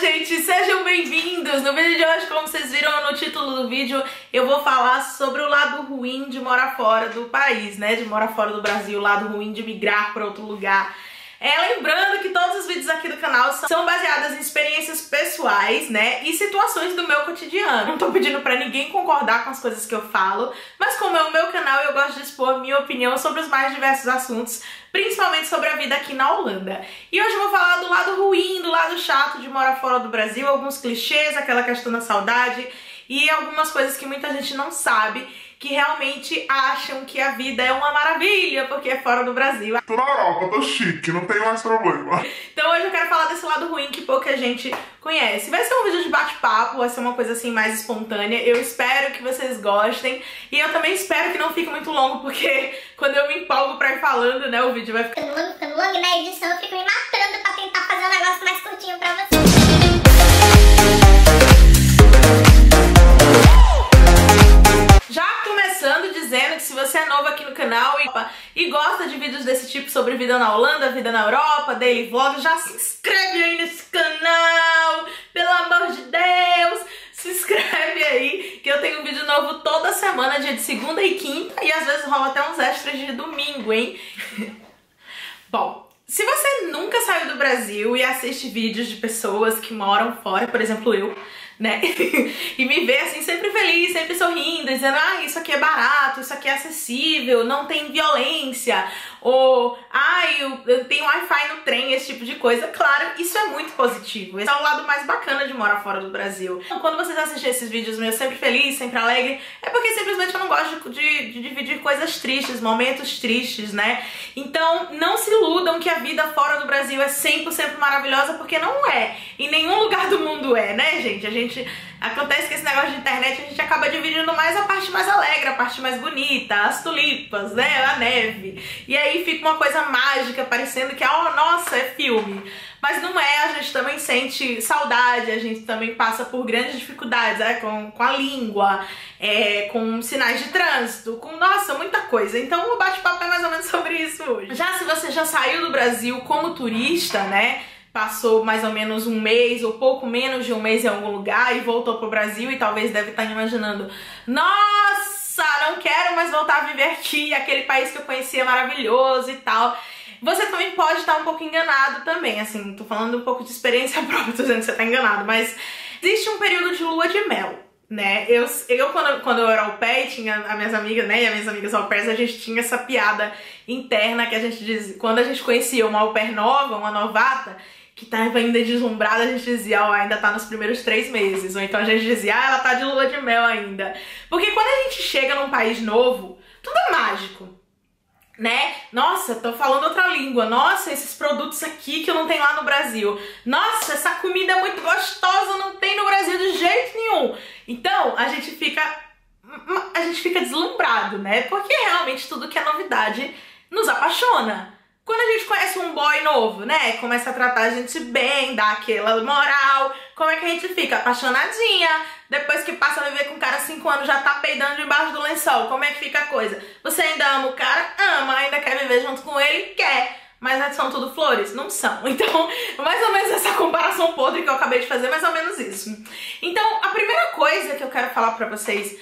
gente, sejam bem-vindos! No vídeo de hoje, como vocês viram no título do vídeo, eu vou falar sobre o lado ruim de morar fora do país, né? De morar fora do Brasil, o lado ruim de migrar para outro lugar. Lembrando que todos os vídeos aqui do canal são baseados em experiências pessoais, né? E situações do meu cotidiano. Não tô pedindo pra ninguém concordar com as coisas que eu falo, mas como é o meu canal, eu gosto de expor minha opinião sobre os mais diversos assuntos, principalmente sobre a vida aqui na Holanda. E hoje eu vou falar do lado ruim, do lado chato de morar fora do Brasil, alguns clichês, aquela questão da saudade e algumas coisas que muita gente não sabe, que realmente acham que a vida é uma maravilha porque é fora do Brasil. Tô na Europa, tô chique, não tem mais problema. Então hoje eu quero falar desse lado ruim que pouca gente conhece. Vai ser um vídeo de bate-papo, vai ser uma coisa assim mais espontânea. Eu espero que vocês gostem e eu também espero que não fique muito longo, porque quando eu me empolgo pra ir falando, né, o vídeo vai ficando longo e na edição eu fico me matando pra tentar fazer um negócio mais curtinho pra vocês. Dizendo que se você é novo aqui no canal e gosta de vídeos desse tipo sobre vida na Holanda, vida na Europa, daily vlog, já se inscreve aí nesse canal, pelo amor de Deus, se inscreve aí que eu tenho um vídeo novo toda semana, dia de segunda e quinta, e às vezes rola até uns extras de domingo, hein? Bom, se você nunca saiu do Brasil e assiste vídeos de pessoas que moram fora, por exemplo eu, né? E me vê assim sempre feliz, sempre sorrindo, dizendo, ah, isso aqui é barato, isso aqui é acessível, não tem violência, ou, eu tenho Wi-Fi no trem, esse tipo de coisa. Claro, isso é muito positivo, esse é o lado mais bacana de morar fora do Brasil. Quando vocês assistem esses vídeos meus sempre feliz, sempre alegre, é porque simplesmente eu não gosto de dividir coisas tristes, momentos tristes, né? Então não se iludam que a vida fora do Brasil é 100% maravilhosa, porque não é. Em nenhum lugar do mundo é, né, gente? Acontece que esse negócio de internet a gente acaba dividindo mais a parte mais alegre, a parte mais bonita, as tulipas, né, a neve. E aí fica uma coisa mágica, parecendo que, oh, nossa, é filme. Mas não é, a gente também sente saudade, a gente também passa por grandes dificuldades, com a língua, com sinais de trânsito, com, nossa, muita coisa. Então o bate-papo é mais ou menos sobre isso hoje. Já se você já saiu do Brasil como turista, né, passou mais ou menos um mês ou pouco menos de um mês em algum lugar e voltou pro Brasil e talvez deve estar imaginando, nossa, não quero mais voltar a viver aqui, aquele país que eu conhecia maravilhoso e tal. Você também pode estar um pouco enganado também, assim, tô falando um pouco de experiência própria, tô dizendo que você tá enganado, mas existe um período de lua de mel, né? Eu quando eu era au pair, tinha as minhas amigas, né, e as minhas amigas au pairs, a gente tinha essa piada interna que a gente dizia, quando a gente conhecia uma au pair nova, uma novata, que tava ainda deslumbrada, a gente dizia, ó, ainda tá nos primeiros 3 meses. Ou então a gente dizia, ah, ela tá de lua de mel ainda. Porque quando a gente chega num país novo, tudo é mágico, né? Nossa, tô falando outra língua. Nossa, esses produtos aqui que eu não tenho lá no Brasil. Nossa, essa comida é muito gostosa, não tem no Brasil de jeito nenhum. Então, a gente fica deslumbrado, né? Porque realmente tudo que é novidade nos apaixona. Quando a gente conhece um boy novo, né, começa a tratar a gente bem, dá aquela moral, como é que a gente fica? Apaixonadinha. Depois que passa a viver com o cara 5 anos, já tá peidando debaixo do lençol, como é que fica a coisa? Você ainda ama o cara? Ama. Ainda quer viver junto com ele? Quer. Mas são tudo flores? Não são. Então, mais ou menos essa comparação podre que eu acabei de fazer, mais ou menos isso. Então, a primeira coisa que eu quero falar pra vocês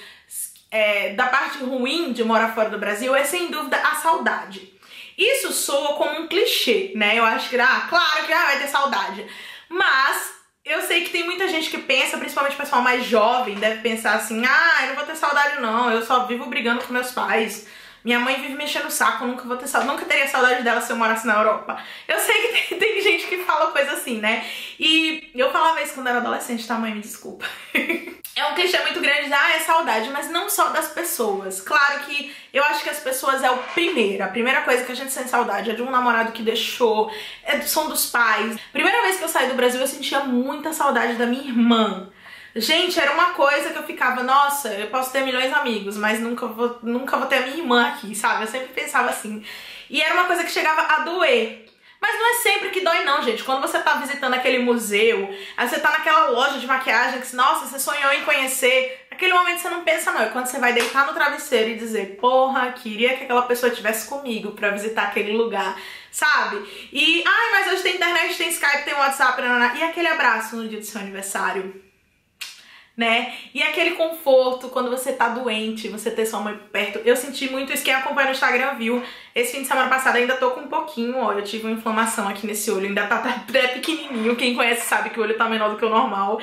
da parte ruim de morar fora do Brasil é, sem dúvida, a saudade. Isso soa como um clichê, né? Eu acho que, claro que vai ter saudade. Mas eu sei que tem muita gente que pensa, principalmente o pessoal mais jovem, deve pensar assim, eu não vou ter saudade não, eu só vivo brigando com meus pais. Minha mãe vive mexendo o saco, eu nunca vou ter saudade, nunca teria saudade dela se eu morasse na Europa. Eu sei que tem gente que fala coisa assim, né? E eu falava isso quando era adolescente, tá, mãe? Me desculpa. É um clichê muito grande, é saudade, mas não só das pessoas. Claro que eu acho que as pessoas é a primeira coisa que a gente sente saudade é de um namorado que deixou, são dos pais. Primeira vez que eu saí do Brasil, eu sentia muita saudade da minha irmã. Gente, era uma coisa que eu ficava, nossa, eu posso ter milhões de amigos, mas nunca vou ter a minha irmã aqui, sabe? Eu sempre pensava assim. E era uma coisa que chegava a doer. Mas não é sempre que dói não, gente. Quando você tá visitando aquele museu, aí você tá naquela loja de maquiagem que, nossa, você sonhou em conhecer, Aquele momento você não pensa não, é quando você vai deitar no travesseiro e dizer, porra, queria que aquela pessoa estivesse comigo pra visitar aquele lugar, sabe? E, ai, mas hoje tem internet, tem Skype, tem WhatsApp, e aquele abraço no dia do seu aniversário, né? E aquele conforto quando você tá doente, você ter sua mãe perto. Eu senti muito isso, quem acompanha no Instagram viu. Esse fim de semana passado ainda tô com um pouquinho, ó, eu tive uma inflamação aqui nesse olho, ainda tá até pequenininho, quem conhece sabe que o olho tá menor do que o normal.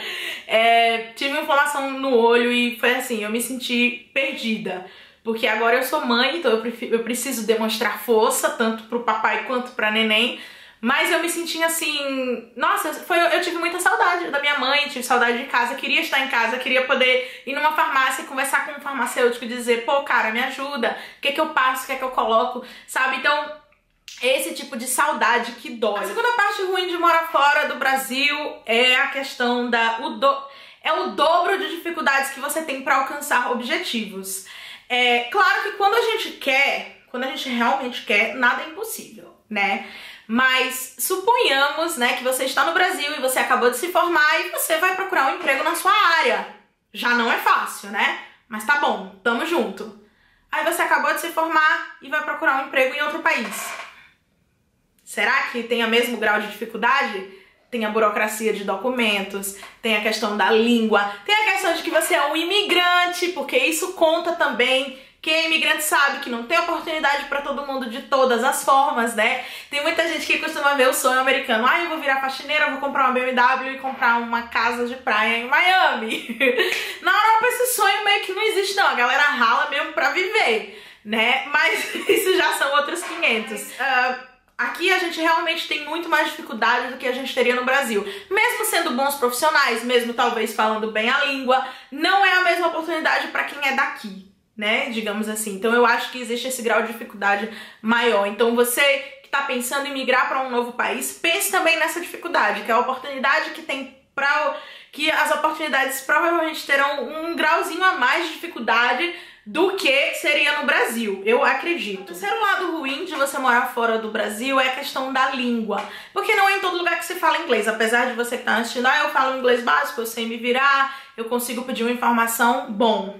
Tive uma inflamação no olho e foi assim, eu me senti perdida. Porque agora eu sou mãe, então eu preciso demonstrar força, tanto pro papai quanto pra neném. Mas eu me senti assim, nossa, eu tive muita saudade da minha mãe, tive saudade de casa, queria estar em casa, queria poder ir numa farmácia e conversar com um farmacêutico e dizer, pô, cara, me ajuda, o que eu passo, o que eu coloco, sabe? Então, esse tipo de saudade que dói. A segunda parte ruim de morar fora do Brasil é a questão o dobro de dificuldades que você tem para alcançar objetivos. Claro que quando a gente realmente quer, nada é impossível, né? Mas suponhamos, né, que você está no Brasil e você acabou de se formar e você vai procurar um emprego na sua área. Já não é fácil, né? Mas tá bom, tamo junto. Aí você acabou de se formar e vai procurar um emprego em outro país. Será que tem o mesmo grau de dificuldade? Tem a burocracia de documentos, tem a questão da língua, tem a questão de que você é um imigrante, porque isso conta também. Quem é imigrante sabe que não tem oportunidade pra todo mundo de todas as formas, né? Tem muita gente que costuma ver o sonho americano. Ah, eu vou virar faxineira, vou comprar uma BMW e comprar uma casa de praia em Miami. Na Europa esse sonho meio que não existe não, a galera rala mesmo pra viver, né? Mas isso já são outros 500. Aqui a gente realmente tem muito mais dificuldade do que a gente teria no Brasil. Mesmo sendo bons profissionais, mesmo talvez falando bem a língua, não é a mesma oportunidade pra quem é daqui, né, digamos assim. Então eu acho que existe esse grau de dificuldade maior. Então você que tá pensando em migrar para um novo país, pense também nessa dificuldade, que é a oportunidade que tem que as oportunidades provavelmente terão um grauzinho a mais de dificuldade do que seria no Brasil, eu acredito. O terceiro lado ruim de você morar fora do Brasil é a questão da língua, porque não é em todo lugar que se fala inglês, apesar de você que tá assistindo, eu falo inglês básico, eu sei me virar, eu consigo pedir uma informação, bom.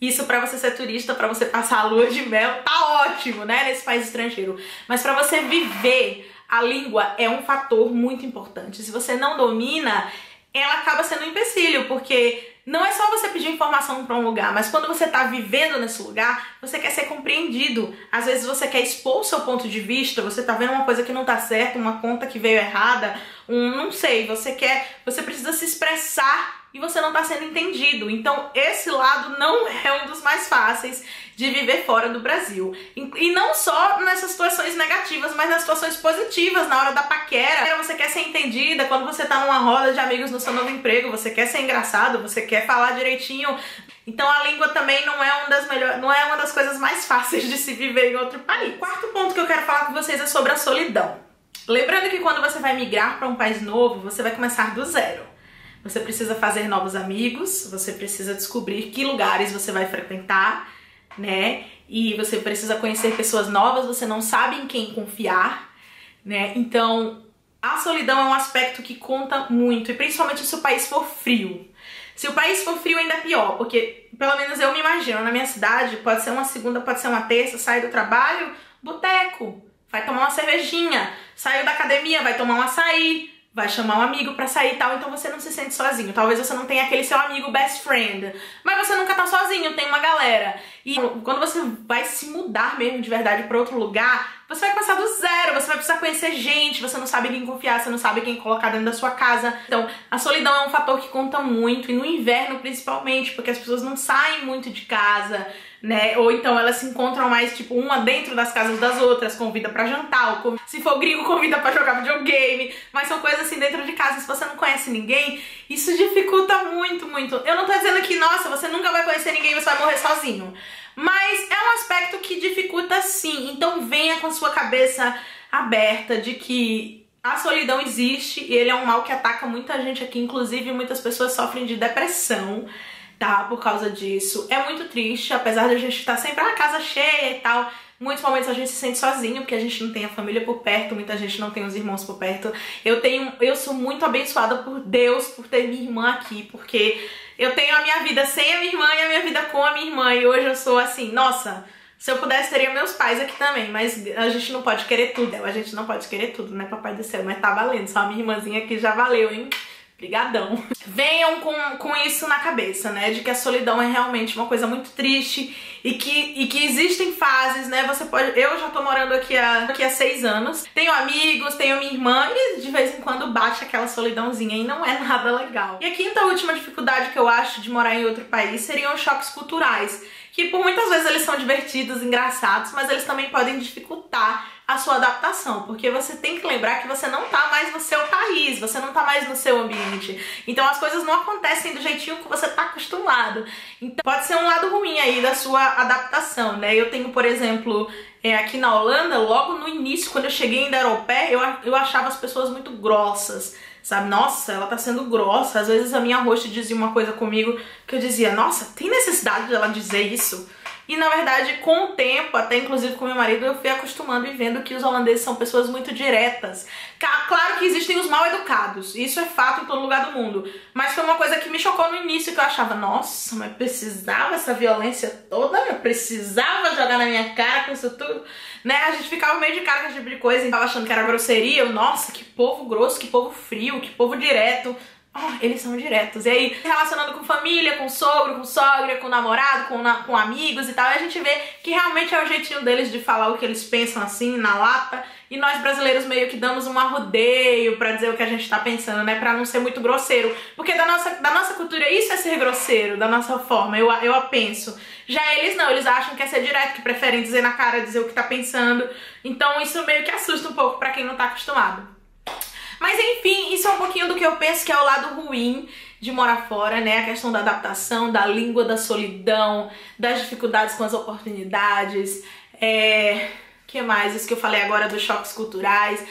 Isso pra você ser turista, pra você passar a lua de mel, tá ótimo, né, nesse país estrangeiro. Mas pra você viver, a língua é um fator muito importante. Se você não domina, ela acaba sendo um empecilho, porque não é só você pedir informação pra um lugar, mas quando você tá vivendo nesse lugar, você quer ser compreendido. Às vezes você quer expor o seu ponto de vista, você tá vendo uma coisa que não tá certa, uma conta que veio errada, não sei, você precisa se expressar e você não tá sendo entendido. Então esse lado não é um dos mais fáceis de viver fora do Brasil. E não só nessas situações negativas, mas nas situações positivas, na hora da paquera. Você quer ser entendida, quando você tá numa roda de amigos no seu novo emprego, você quer ser engraçado, você quer falar direitinho. Então a língua também não é uma das coisas mais fáceis de se viver em outro país. O quarto ponto que eu quero falar com vocês é sobre a solidão. Lembrando que quando você vai migrar para um país novo, você vai começar do zero. Você precisa fazer novos amigos, você precisa descobrir que lugares você vai frequentar, né? E você precisa conhecer pessoas novas, você não sabe em quem confiar, né? Então, a solidão é um aspecto que conta muito, e principalmente se o país for frio. Se o país for frio, ainda é pior, porque, pelo menos eu me imagino, na minha cidade, pode ser uma segunda, pode ser uma terça, sai do trabalho, boteco, vai tomar uma cervejinha, saiu da academia, vai tomar um açaí, vai chamar um amigo pra sair e tal, então você não se sente sozinho. Talvez você não tenha aquele seu amigo best friend, mas você nunca tá sozinho, tem uma galera. E quando você vai se mudar mesmo de verdade pra outro lugar, você vai começar do zero, você vai precisar conhecer gente, você não sabe quem confiar, você não sabe quem colocar dentro da sua casa. Então, a solidão é um fator que conta muito, e no inverno principalmente, porque as pessoas não saem muito de casa, né? Ou então elas se encontram mais, tipo, uma dentro das casas das outras, convida pra jantar, ou se for gringo, convida pra jogar videogame, mas são coisas assim dentro de casa. Se você não conhece ninguém, isso dificulta muito, muito. Eu não tô dizendo que, nossa, você nunca vai conhecer ninguém e você vai morrer sozinho, mas é um aspecto que dificulta sim. Então venha com a sua cabeça aberta de que a solidão existe e ele é um mal que ataca muita gente aqui, inclusive muitas pessoas sofrem de depressão, tá? Por causa disso. É muito triste, apesar de a gente estar sempre a casa cheia e tal, muitos momentos a gente se sente sozinho, porque a gente não tem a família por perto, muita gente não tem os irmãos por perto. Eu sou muito abençoada por Deus por ter minha irmã aqui, porque Eu tenho a minha vida sem a minha irmã e a minha vida com a minha irmã. E hoje eu sou assim, nossa, se eu pudesse teria meus pais aqui também. Mas a gente não pode querer tudo, a gente não pode querer tudo, né, papai do céu? Mas tá valendo, só a minha irmãzinha aqui já valeu, hein? Obrigadão. Venham com isso na cabeça, né? De que a solidão é realmente uma coisa muito triste e que existem fases, né? Você pode... Eu já tô morando aqui há 6 anos. Tenho amigos, tenho minha irmã e de vez em quando bate aquela solidãozinha e não é nada legal. E a quinta última dificuldade que eu acho de morar em outro país seriam os choques culturais. Que por muitas vezes eles são divertidos, engraçados, mas eles também podem dificultar a sua adaptação, porque você tem que lembrar que você não tá mais no seu país, você não tá mais no seu ambiente, então as coisas não acontecem do jeitinho que você tá acostumado, então pode ser um lado ruim aí da sua adaptação, né? Eu tenho, por exemplo, aqui na Holanda, logo no início, quando eu cheguei ainda europeia, eu achava as pessoas muito grossas, sabe? Nossa, ela tá sendo grossa. Às vezes a minha host dizia uma coisa comigo que eu dizia, nossa, tem necessidade dela dizer isso? E na verdade, com o tempo, até inclusive com meu marido, eu fui acostumando e vendo que os holandeses são pessoas muito diretas. Claro que existem os mal educados, isso é fato em todo lugar do mundo. Mas foi uma coisa que me chocou no início, que eu achava, nossa, mas precisava essa violência toda? Eu precisava jogar na minha cara com isso tudo? Né? A gente ficava meio de cara com esse tipo de coisa e tava achando que era grosseria. Nossa, que povo grosso, que povo frio, que povo direto. Oh, eles são diretos. E aí, relacionando com família, com sogro, com sogra, com namorado, com amigos e tal, a gente vê que realmente é o jeitinho deles de falar o que eles pensam assim, na lata. E nós brasileiros meio que damos um arrodeio pra dizer o que a gente tá pensando, né? Pra não ser muito grosseiro. Porque da nossa cultura isso é ser grosseiro, da nossa forma, eu penso. Já eles não, eles acham que é ser direto, que preferem dizer na cara, dizer o que tá pensando. Então isso meio que assusta um pouco pra quem não tá acostumado. Mas enfim, isso é um pouquinho do que eu penso que é o lado ruim de morar fora, né? A questão da adaptação, da língua, da solidão, das dificuldades com as oportunidades, que mais? Isso que eu falei agora dos choques culturais.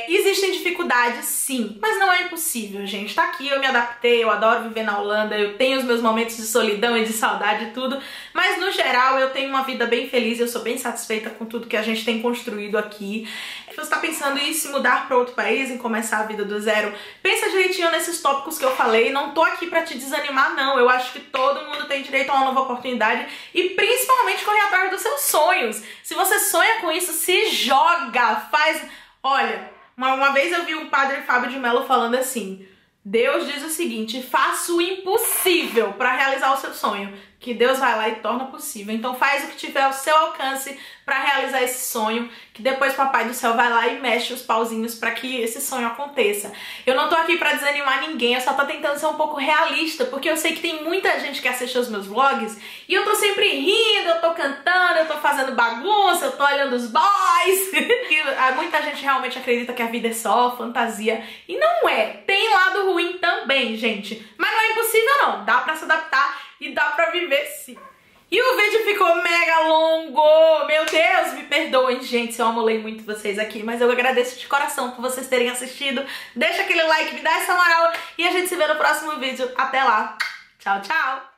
Existem dificuldades sim, mas não é impossível, gente. Tá aqui, eu me adaptei, eu adoro viver na Holanda, eu tenho os meus momentos de solidão e de saudade e tudo, mas no geral eu tenho uma vida bem feliz, eu sou bem satisfeita com tudo que a gente tem construído aqui. Se você tá pensando em se mudar para outro país, em começar a vida do zero, pensa direitinho nesses tópicos que eu falei. Não tô aqui pra te desanimar, não. Eu acho que todo mundo tem direito a uma nova oportunidade e principalmente correr atrás dos seus sonhos. Se você sonha com isso, se joga, faz... Olha, uma vez eu vi um padre Fábio de Mello falando assim, Deus diz o seguinte, faça o impossível para realizar o seu sonho, que Deus vai lá e torna possível. Então faz o que tiver ao seu alcance para realizar esse sonho, que depois o Papai do Céu vai lá e mexe os pauzinhos para que esse sonho aconteça. Eu não tô aqui para desanimar ninguém, eu só tô tentando ser um pouco realista, porque eu sei que tem muita gente que assiste os meus vlogs e eu tô sempre rindo, eu tô cantando, eu tô fazendo bagunça, eu tô olhando os boys. E muita gente realmente acredita que a vida é só fantasia e não é. Tem lado ruim também, gente, mas não é impossível não, dá pra se adaptar e dá pra viver sim. E o vídeo ficou mega longo, meu Deus, me perdoem, gente, se eu amolei muito vocês aqui, mas eu agradeço de coração por vocês terem assistido. Deixa aquele like, me dá essa moral e a gente se vê no próximo vídeo. Até lá, tchau, tchau!